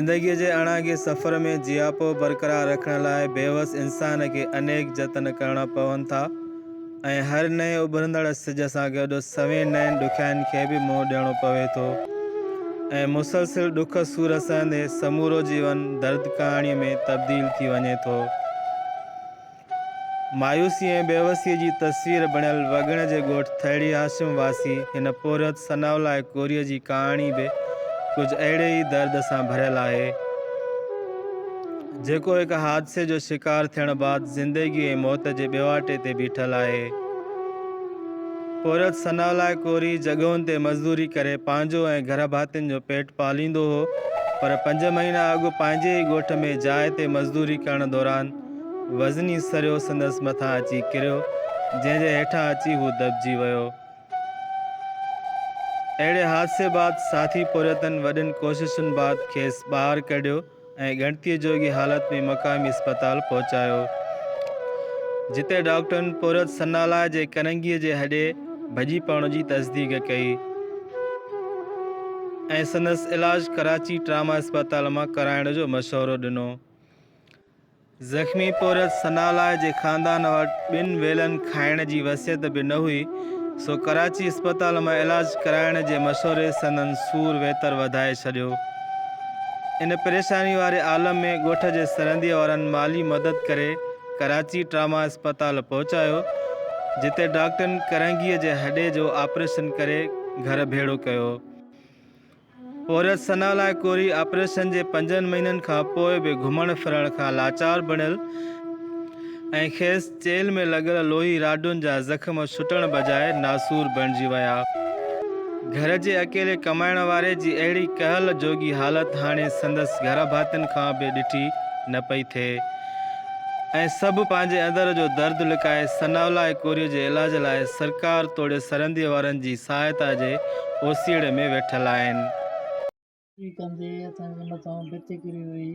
ज़िंदगी के अणागे सफ़र में जियापो बरक़रार रखण लाइ बेवस इंसान के अनेक जतन करणा पवन था ऐं हर नए उभरंदड़ सिज सां गॾु सवें नयनि ॾुखियाईनि खे बि मुंहुं ॾियणो पवे थो ऐं मुसलसिल ॾुख सूर सहंदे समूरो जीवन दर्द कहाणीअ में तब्दील थी वञे थो। मायूसी ऐं बेवसीअ जी तस्वीर बणियल वगण जे ॻोठ थैड़ी हाशिम वासी हिन पोरत सनावला कोरीअ जी कहाणी बि कुछ अहिड़े ई दर्द सां भरियल आहे, जेको हिकु हादसे जो शिकार थियण बाद ज़िंदगी ऐं मौत जे ॿिवाटे ते बीठल आहे। पोरत सनावला कोरी जॻहुनि ते मज़दूरी करे पंहिंजो ऐं घर भातियुनि जो पेट पालींदो हो, पर 5 महीना अॻु पंहिंजे ई ॻोठ में जाइ ते मज़दूरी करण दौरान वज़नी सरियो संदसि मथां अची किरियो, जंहिंजे हेठां अची हू दॿिजी वियो। अहिड़े हादसे बाद साथी पोरियतनि वॾियुनि कोशिशुनि बाद खेसि ॿाहिरि कढियो ऐं ॻणतीअ जोगी हालत में मक़ामी अस्पताल पहुचायो, जिते डॉक्टरनि पोरत सनावला जे करंगीअ जे हॾे भॼी पवण जी तस्दीक कई ऐं संदसि इलाजु कराची ट्रामा अस्पताल मां कराइण जो मशवरो ॾिनो। ज़ख़्मी पोरत सनावला जे ख़ानदान वटि 2 वेलनि खाइण जी वसियत बि न हुई, सो कराची अस्पताल में इलाज कराइण जे मशवरे संदन सूर वेतर वधाए छॾियो। इन परेशानी वारे आलम में ॻोठ जे सरहदीअ वारनि माली मदद करे कराची ट्रामा अस्पताल पहुचायो, जिते डॉक्टरनि करंगीअ जे हॾे जो ऑपरेशन करे घर भेड़ो कयो। पोरत सनावला कोरी ऑपरेशन जे 5 महीननि खां पोइ बि घुमण फिरण खां लाचार बणियल ऐं खेसि चेल में लॻल लोही राडुनि जा ज़ख़्म छुटण बजाए नासूर बणिजी विया। घर जे अकेले कमाइण वारे जी अहिड़ी कहल जोगी हालत हाणे संदसि घर भातियुनि खां बि ॾिठी न पई थिए ऐं सभु पंहिंजे अंदर जो दर्द लिकाए सनावला कोरीअ जे इलाज लाइ सरकार तोड़े सरहदीअ वारनि जी सहायता जे ओसीड़े में वेठल आहिनि। कंदे असांजे मथां भित किरी हुई,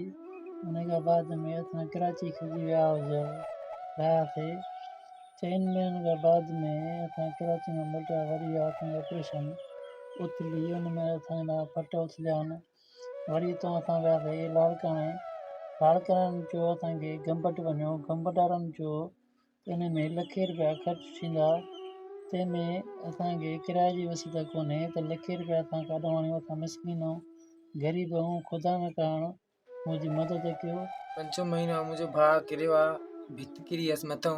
उन खां बाद में असां कराची खसी विया रहियासीं। 4 महीननि खां बाद में असां कराची में मोटिया, वरी असांजो ऑपरेशन उथली, उन में असांजा फट उथलिया आहिनि। वरी हितां असां वियासीं लाड़काणे, लाड़काणनि चयो असांखे गंबट वञो, गंबट वारनि चयो त इन में ₹1,00,000 ख़र्चु थींदा, तंहिंमें असांखे किराए जी वसीयत कोन्हे त ₹1,00,000 असां काॾों आणियूं, असां मिसकीन आहियूं, ग़रीब आहियूं, ख़ुदा न करणु मुंहिंजी मदद कयो। 5 महीना मुंहिंजो भाउ किरियो आहे, भित किरी हुयसि मथां,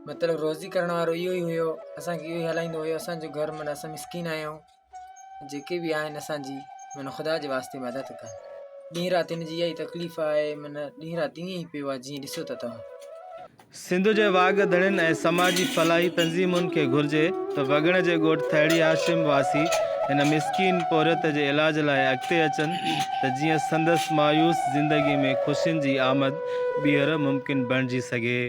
मतिलबु रोज़ी करण वारो इहो ई हुयो, असांखे इहो ई हलाईंदो हुयो। असांजो घर माना असां मिसकीन आहियूं, जेके बि आहिनि असांजी माना ख़ुदा जे वास्ते मदद कनि। ॾींहुं राति हिन जी इहा ई तकलीफ़ आहे, माना ॾींहुं राति ईअं ई पियो आहे जीअं ॾिसो था तव्हां। सिंध जे वागदड़नि ऐं समाजी फलाही तंज़ीमुनि खे घुर्जे त वगण जे ॻोठ थैड़ी हाशिम वासी हिन मिसकीन पोरियत जे इलाज लाइ अॻिते अचनि त जीअं संदसि मायूस ज़िंदगी में ख़ुशियुनि जी आमद ॿीहर मुमकिन बणिजी सघे।